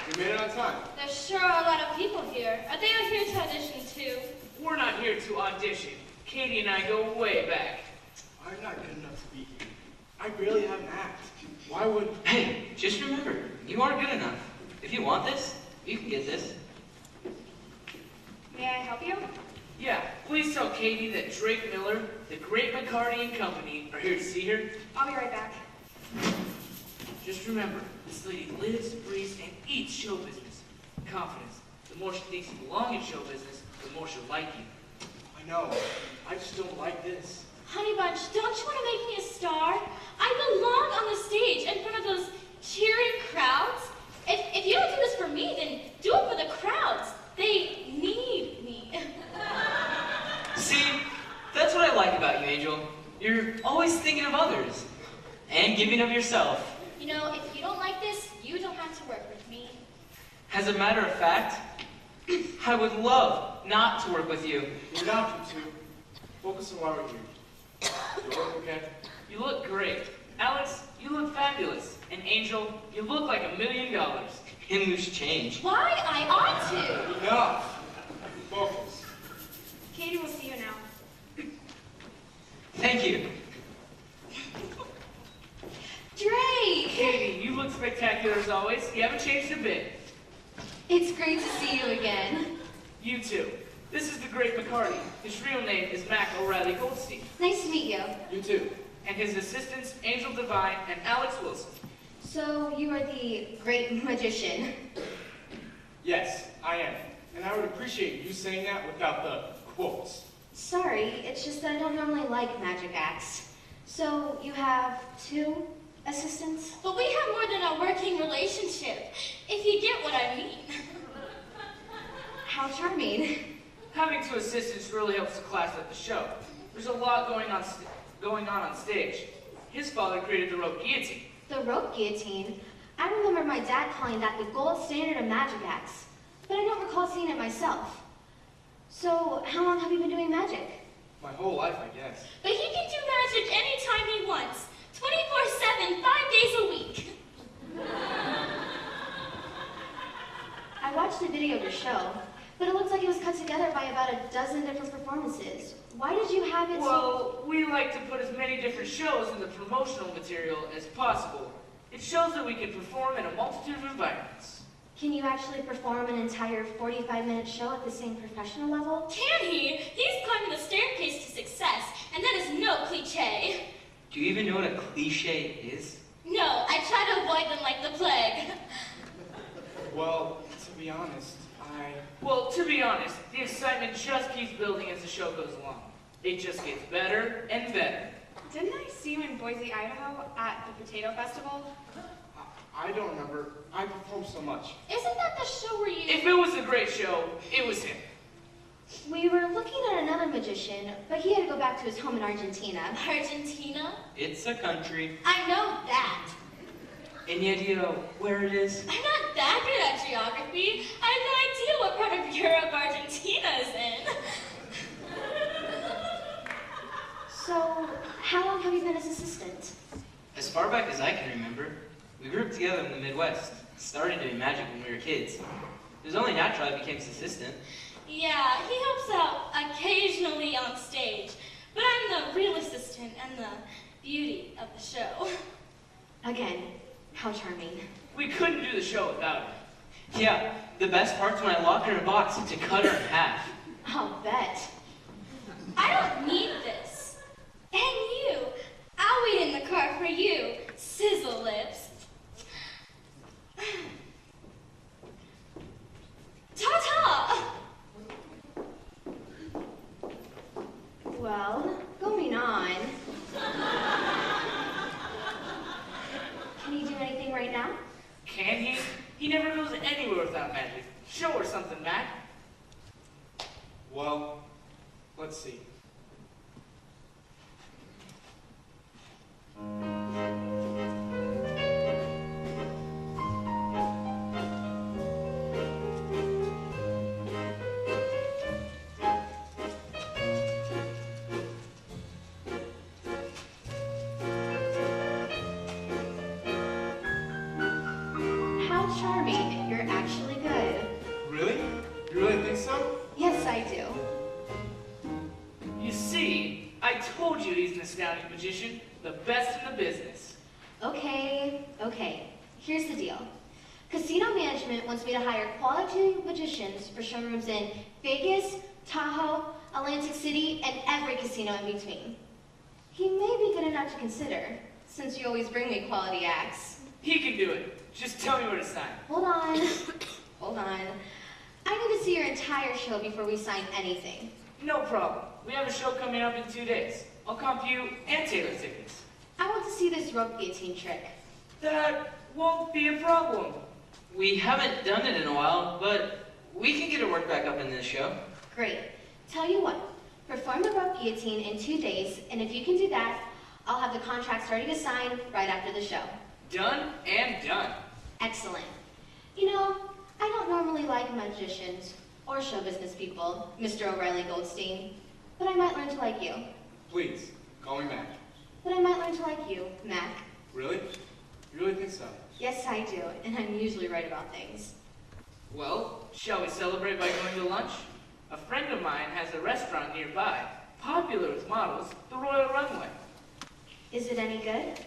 You made it on time. There sure are a lot of people here. Are they out here to audition too? We're not here to audition. Katie and I go way back. I'm not good enough to be here. I barely have an act. Why would... Hey, just remember, you aren't good enough. If you want this, you can get this. May I help you? Yeah, please tell Katie that Drake Miller, the great Macardi and company, are here to see her. I'll be right back. Just remember, this lady lives, breathes, and eats show business. Confidence. The more she thinks you belong in show business, the more she'll like you. I know. I just don't like this. Honey Bunch, don't you want to make me a star? I belong on the stage in front of those cheering crowds. If you don't do this for me, then do it for the crowds. They need me. See, that's what I like about you, Angel. You're always thinking of others and giving of yourself. You know, if you don't like this, you don't have to work with me. As a matter of fact, I would love not to work with you. You're not to. Focus on why we're here. You look okay? You look great. Alex, you look fabulous. And Angel, you look like $1 million. In loose change. Why? I ought to. Enough. Focus. Katie will see you now. Thank you. Drake! Katie, you look spectacular as always. You haven't changed a bit. It's great to see you again. You too. This is the great Macardi. His real name is Mac O'Reilly Goldstein. Nice to meet you. You too. And his assistants, Angel Devine and Alex Wilson. So, you are the great magician. Yes, I am. And I would appreciate you saying that without the quotes. Sorry, it's just that I don't normally like magic acts. So, you have 2 assistants? But we have more than a working relationship, if you get what I mean. How charming. Having 2 assistants really helps the class at the show. There's a lot going on stage. His father created the rope guillotine. The rope guillotine? I remember my dad calling that the gold standard of magic acts, but I don't recall seeing it myself. So, how long have you been doing magic? My whole life, I guess. But he can do magic anytime he wants. 24/7, 5 days a week. I watched a video of your show, but it looks like it was cut together by about a dozen different performances. Why did you have it Well, we like to put as many different shows in the promotional material as possible. It shows that we can perform in a multitude of environments. Can you actually perform an entire 45-minute show at the same professional level? Can he? He's climbing the staircase to success, and that is no cliche. Do you even know what a cliche is? No, I try to avoid them like the plague. Well, to be honest, Well, to be honest, the excitement just keeps building as the show goes along. It just gets better and better. Didn't I see you in Boise, Idaho at the Potato Festival? I don't remember. I performed so much. Isn't that the show where you... If it was a great show, it was him. We were looking at another magician, but he had to go back to his home in Argentina. Argentina? It's a country. I know that. Any idea where it is? I'm not that good at geography. I have no idea what part of Europe Argentina is in. So, how long have you been his assistant? As far back as I can remember, we grew up together in the Midwest. Started doing magic when we were kids. It was only natural I became his assistant. Yeah, he helps out occasionally on stage, but I'm the real assistant and the beauty of the show. Again, how charming. We couldn't do the show without him. Yeah, the best part's when I lock her in a box to cut her in half. I'll bet. I don't need this. And you. I'll wait in the car for you, sizzle lips. Ta-ta! Well, going on. Can you do anything right now? Can he? He never goes anywhere without magic. Show her something, Mac. Well, let's see. How charming. you're actually good. Really? You really think so? Yes, I do. You see, I told you he's an astounding magician, the best in the business. Okay. Here's the deal. Casino management wants me to hire quality magicians for showrooms in Vegas, Tahoe, Atlantic City, and every casino in between. He may be good enough to consider, since you always bring me quality acts. He can do it. Just tell me where to sign. Hold on. I need to see your entire show before we sign anything. No problem. We have a show coming up in 2 days. I'll comp you and tailor tickets. I want to see this rope guillotine trick. That won't be a problem. We haven't done it in a while, but we can get it worked back up in this show. Great. Tell you what, perform the rope guillotine in 2 days, and if you can do that, I'll have the contracts ready to sign right after the show. Done and done. Excellent. You know, I don't normally like magicians or show business people, Mr. O'Reilly Goldstein, but I might learn to like you. Please, call me Mac. But I might learn to like you, Mac. Really? You really think so? Yes, I do, and I'm usually right about things. Well, shall we celebrate by going to lunch? A friend of mine has a restaurant nearby, popular with models, the Royal Runway. Is it any good?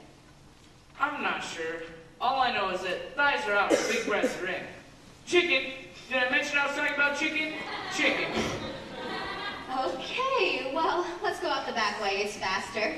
I'm not sure. All I know is that thighs are out and big breasts are in. Chicken! Did I mention I was talking about chicken? Chicken. Okay, well, let's go out the back way. It's faster.